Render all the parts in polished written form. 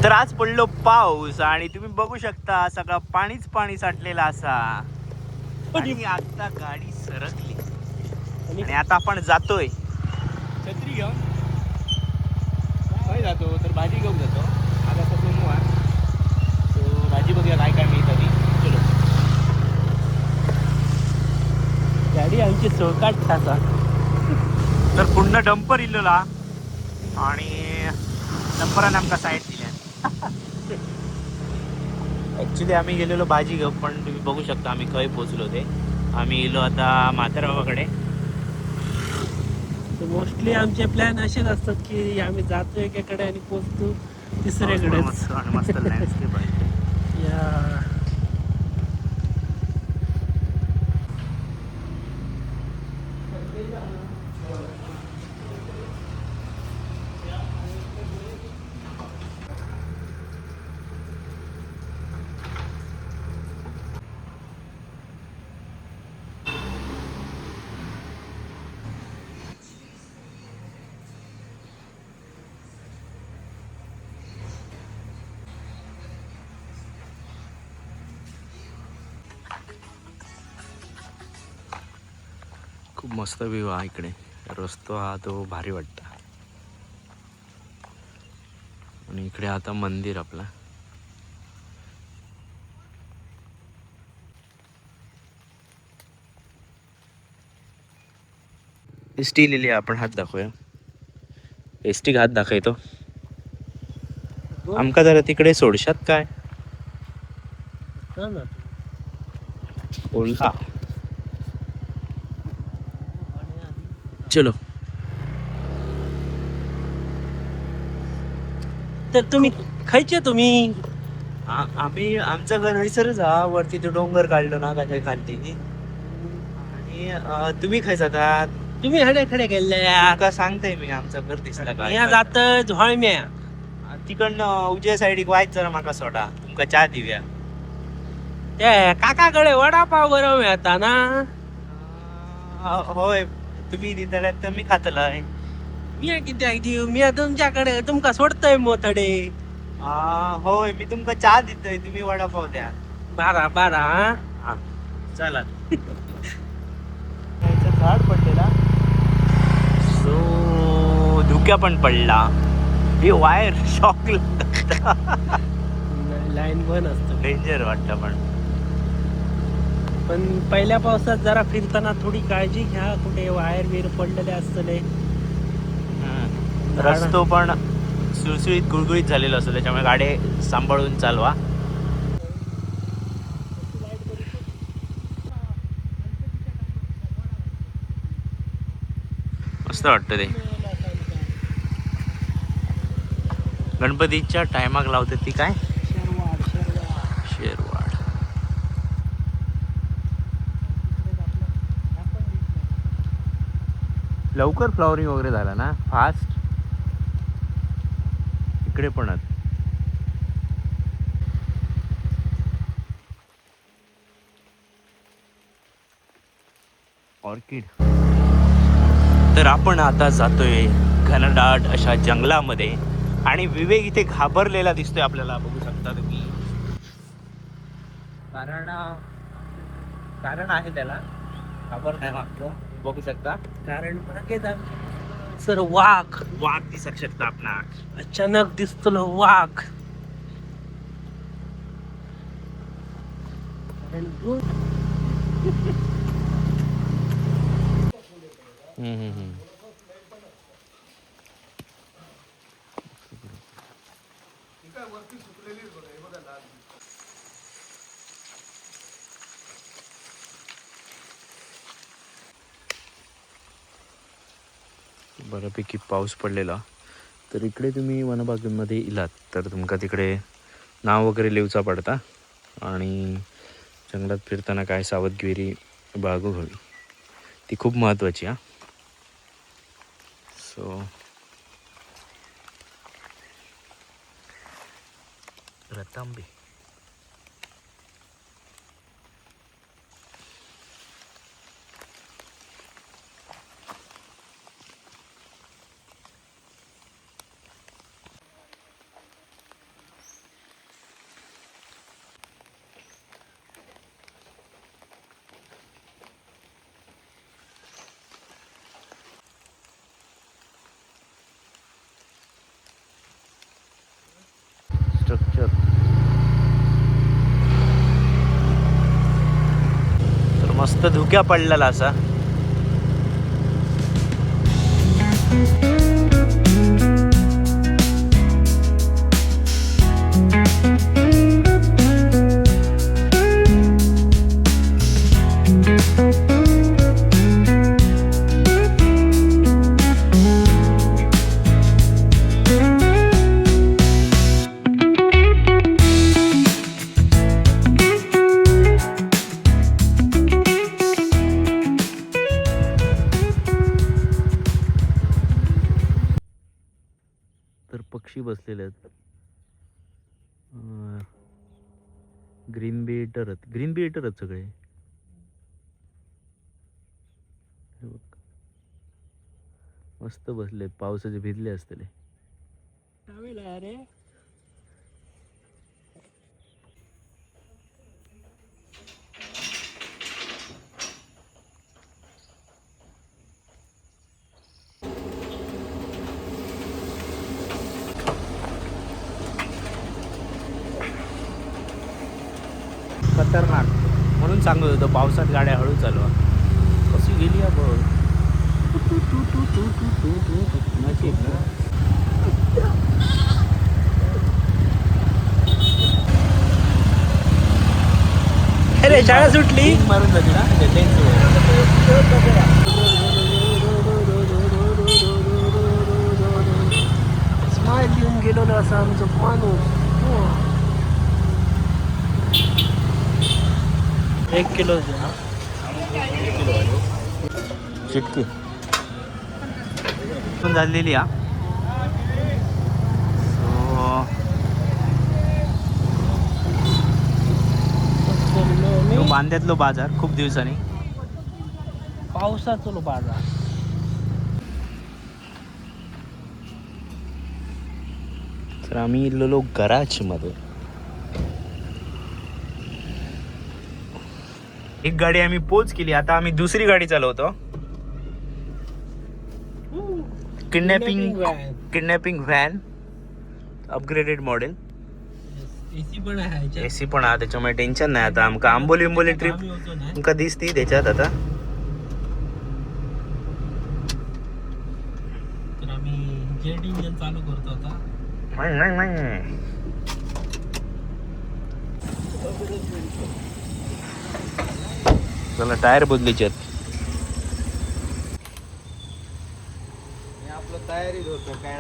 तर आज पडलो पाऊस आणि तुम्ही बघू शकता सगळं पाणीच पाणी साठलेलं असा आणि आता गाडी सरकली आणि आता आपण जातोय छत्री घेऊन काय जातो तर भाजी घेऊन जातो. आज असा सोमवार तो भाजी बघूया काय काय मिळत आधी. चलो गाडी आमची सोळकाट ठासा. तर पुन्हा डंपर इल्लोला आणि डंपराने आमका साईड दिल्या. ऍक्च्युली आम्ही गेलेलो भाजी घेऊ पण तुम्ही बघू शकता आम्ही खंय पोचलो ते. आम्ही गेलो आता म्हातारबाबाकडे. मोस्टली आमचे प्लॅन असेच असतात की आम्ही जातो एकेकडे आणि पोचतो तिसऱ्याकडे. मस्त लँडस्केप आहे. या खूप मस्त व्ह्यू हा इकडे. रस्तो हा तो भारी वाटता आणि इकडे आता मंदिर आपला. एसटी लिहिली आपण हात दाखवूया. एसटी हात दाखवतो आमका जरा तिकडे सोडशात काय ओला. चलो तर तुम्ही खायचे तुम्ही आम्ही आमचं घर हयसरच हा वरती तो डोंगर काढलो ना त्याच्या खाली. आणि तुम्ही खाय जातात तुम्ही हडे खडे गेले का सांगताय मी आमचं घर दिसला का या जात झोळम्या तिकडनं उजव्या साईडीक वायच जरा माका सोडा तुमका चहा दिव्या. त्या काकाकडे वडापाव बरं मिळता ना. होय तुम्ही दिसल्यात तर मी खातलंय. मी किती देऊ मी तुमच्याकडे तुमका सोडतोय मोथडे. होय मी तुमका चहा देतोय तुम्ही वडापाव द्या. बारा बारा चला झाड पडलेला सो धुक्या पण पडला. हे वायर शॉक लाईन बंद असतो. डेंजर वाटतं पण पहिल्या पावसात जरा फिरताना थोडी काळजी घ्या. कुठे वायर बीर पडलेले असतले. रस्तो पण सुळसुळीत गुळगुळीत झालेलो असतो त्याच्यामुळे गाडी सांभाळून चालवा. मस्त वाटतं ते. गणपतीच्या टायमाक लावते ती काय शेरवाड. लवकर फ्लॉवरिंग वगैरे झाला ना फास्ट. इकडे पण ऑर्किड. तर आपण आता जातोय घनदाट अशा जंगलामध्ये आणि विवेक इथे घाबरलेला दिसतोय आपल्याला. बघू शकता तुम्ही. कारण आहे त्याला घाबर नाही मागतो. बघू शकता कारण सर वाघ दिसू शकता आपला. अचानक दिसतो वाघ. बऱ्यापैकी पाऊस पडलेला. तर इकडे तुम्ही वनबागेमध्ये इलात तर तुमका तिकडे नाव वगैरे लिवचा पडता आणि जंगलात फिरताना काय सावधगिरी बाळगू हवी ती खूप महत्त्वाची. सो रतांबे मस्त धुक्या पडलेला असा. तर पक्षी बसलेले आहेत. ग्रीन बिएटरच सगळे. हे बघ. मस्त बसले, पावसाचे भिजले असतील. अरे खतरनाक. म्हणून सांगत होतो पावसात गाड्या हळू चालवा. कशी गेली या बघ. नशीब ना. अरे शाळा सुटली. मारून जाते ना स्माइल देऊन गेलो ना असा आमचा माणूस. 1 किलो चिटकी पण झालेली हा. तो बांद्यातलो बाजार खूप दिवसांनी. पावसाचो बाजार. तर आम्ही इलेलो गराज मध्ये. एक गाडी आम्ही पोच केली. आता आम्ही दुसरी गाडी चालवतो. Kidnapping van upgraded model. AC पण आहे. एसी पण हा, त्याच्यामुळे टेन्शन नाही. आता आमका आंबोली ट्रिप तुमका दिसती त्याच्यात. आता तर आम्ही जेट इंजिन चालू करतो आता. चला टायर बदलायचे आहेत. आपलं तयारीच होतं काय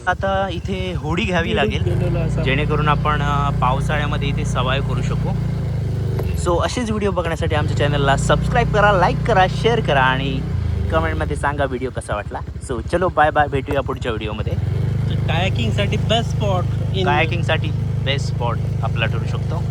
आता इथे होडी घ्यावी लागेल जेणेकरून आपण पावसाळ्यामध्ये इथे सवाय करू शकू. सो असेच व्हिडिओ बघण्यासाठी आमच्या चॅनलला सबस्क्राईब करा, लाईक करा, शेअर करा आणि कमेंटमध्ये सांगा व्हिडिओ कसा वाटला. सो चलो बाय बाय, भेटूया पुढच्या व्हिडिओमध्ये. कायाकिंगसाठी बेस्ट स्पॉट. कायाकिंगसाठी बेस्ट स्पॉट आपला ठरू शकतो.